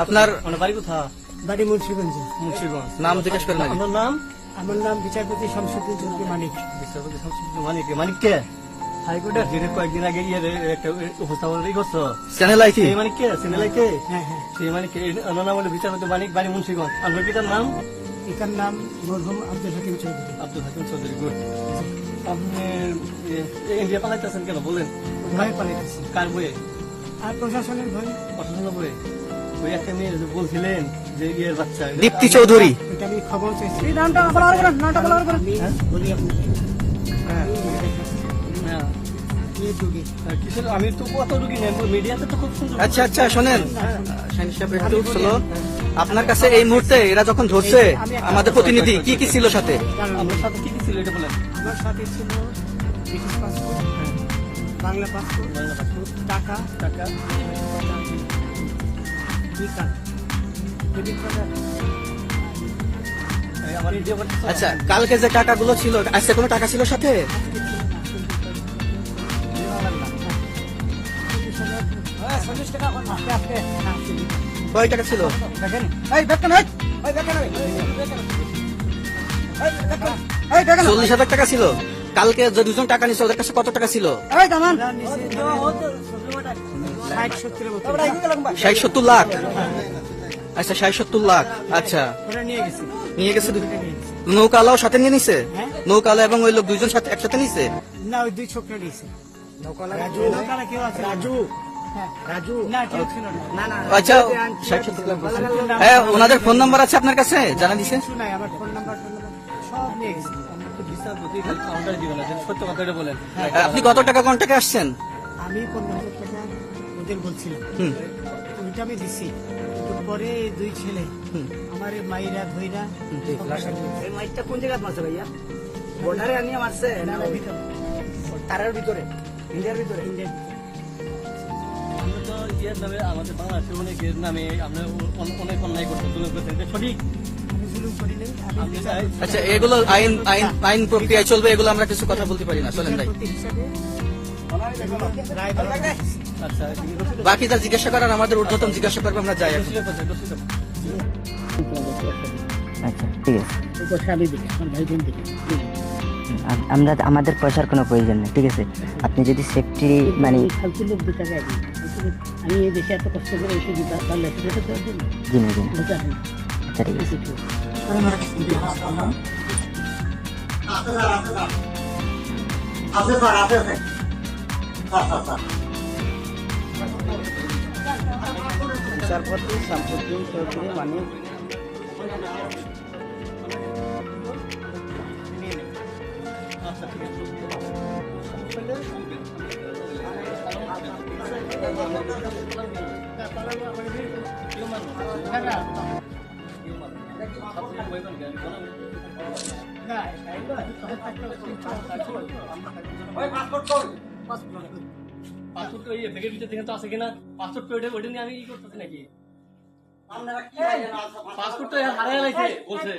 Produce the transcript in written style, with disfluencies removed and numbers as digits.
আপনার বাড়ি কোথায়? বাড়ি মুন্সিগঞ্জ। মুন্সিগঞ্জ। নাম জিজ্ঞেস করেন আগে। আপনার নাম? আমার নাম বিচারপতি শামসুদ্দিন চৌধুরী মানিক। বিচারপতি শামসুদ্দিন মানিক। মানিক কে? হাইকোর্টের যে কয়েকদিন আগে একটা উপস্থাপন করছো চ্যানেল আইছি। সেই মানিক কে? সিনেলাই কে? হ্যাঁ হ্যাঁ, সেই মানিক কে? ওনার নাম হলো বিচারপতি মানিক, বাড়ি মুন্সিগঞ্জ। আপনার পিতার নাম? এটার নাম মরহুম আব্দুল হাকিম চৌধুরী। আব্দুল হাকিম চৌধুরী। গুড। আপনি ইন্ডিয়া পালাইতেছেন কেন বলেন? ভয় পালাইতেছি কার বইয়ে? আর প্রশাসনের ভয়। পছন্দ বইয়ে ওই একটা মেয়ে যে বলছিলেন যে ইয়ের বাচ্চা দীপ্তি চৌধুরী। এটা আমি খবর চাইছি। এই নামটা বলা করেন, নামটা বলা করেন। বলি আপনাকে। হ্যাঁ হ্যাঁ। এই যুগে কিসের আমি তো কত রুগী নেই মিডিয়াতে তো খুব সুন্দর। আচ্ছা আচ্ছা শোনেন শাহিন সাহেব একটু স্লো। আপনার কাছে এই মুহূর্তে এরা যখন ধরছে আমাদের প্রতিনিধি কি কি ছিল সাথে? আপনার সাথে কি কি ছিল এটা বলেন? আমার সাথে ছিল British passport, Bangla passport, Bangla passport, টাকা, টাকা, বিকাশ, ক্রেডিট কার্ড। এই আমার ভিডিও করতেছো? আচ্ছা কালকে যে টাকাগুলো ছিল আজকে কোনো টাকা ছিল সাথে? কয় টাকা ছিল? দেখেন, এই দেখেন, এই দেখেন, এই দেখেন, 40,000 টাকা ছিল। কালকে যে দুজন টাকা নিছে ওদের কাছে কত টাকা ছিল? এই দামান 60-70 মতো 60-70 লাখ। আচ্ছা 60-70 লাখ। আচ্ছা ওরা নিয়ে গেছে। নিয়ে গেছে। নৌকালাও সাথে নিয়ে নিছে? হ্যাঁ। নৌকালা এবং ওই লোক দুইজন সাথে একসাথে নিছে? না, ওই দুই ছোকরা নিয়েছে। নৌকালা কেউ আছে? রাজু, রাজু না, কেউ ছিল না। না না, আচ্ছা 60-70 লাখ বলছেন। হ্যাঁ ওনাদের ফোন নাম্বার আছে আপনার কাছে জানা দিছে? কিছু নাই, আমার ফোন নাম্বার সব নিয়ে গেছে। আমরা তো বিচারপতি খালি কাউন্টার দিবেন না, সত্য কথাটা বলেন। আপনি কত টাকা কন্টাক্টে আসছেন? আমি 15,000 টাকা ওদের বলছিলাম, হুম। ওইটা আমি দিছি। কিন্তু পরে এই দুই ছেলে আমার মাইরা ধইরা এই মাইকটা কোন জায়গায় মারছে ভাইয়া? বর্ডারে আনিয়ে মারছে না তারার ভিতরে, ইন্ডিয়ার ভিতরে? আমরা তো ইয়ের নামে আমাদের বাংলাদেশের অনেকের নামে আমরা অনেক অন্যায় করতে তুলে করতেন, এটা সঠিক। আমি জুলুম করি নাই। আমি আপনি আচ্ছা এগুলো আইন আইন আইন প্রক্রিয়ায় চলবে, এগুলো আমরা কিছু কথা বলতে পারি না। চলেন ভাই বিচারপতি হিসাবে রায় দেওয়া হয়েছে। আচ্ছা বাকি যা জিজ্ঞাসা করার আমাদের ঊর্ধ্বতন জিজ্ঞাসা করবে, আমরা যাই এখন। আচ্ছা ঠিক আছে, পয়সা আমি দিই, আমার ভাই বোন দিই। আমরা আমাদের পয়সার কোনো প্রয়োজন নেই, ঠিক আছে? আপনি যদি সেফটি মানে ফালতু লোক 2 টাকা দিই। আমি এই দেশে এত কষ্ট করে এসে দিই, তাহলে সেটা তো দেওয়ার জন্য জিনে জিনে। বুঝা হয়। আচ্ছা ঠিক আছে। বিচারপতি শামসুদ্দিন চৌধুরী মানিক। আচ্ছা ঠিক আছে। পাসপোর্ট ওই ব্যাগের ভিতর থেকে তো আছে কিনা? পাসপোর্ট ওইটা নিয়ে আমি কি করতেছি নাকি? পাসপোর্ট তো হারাই লাগছে বলছে।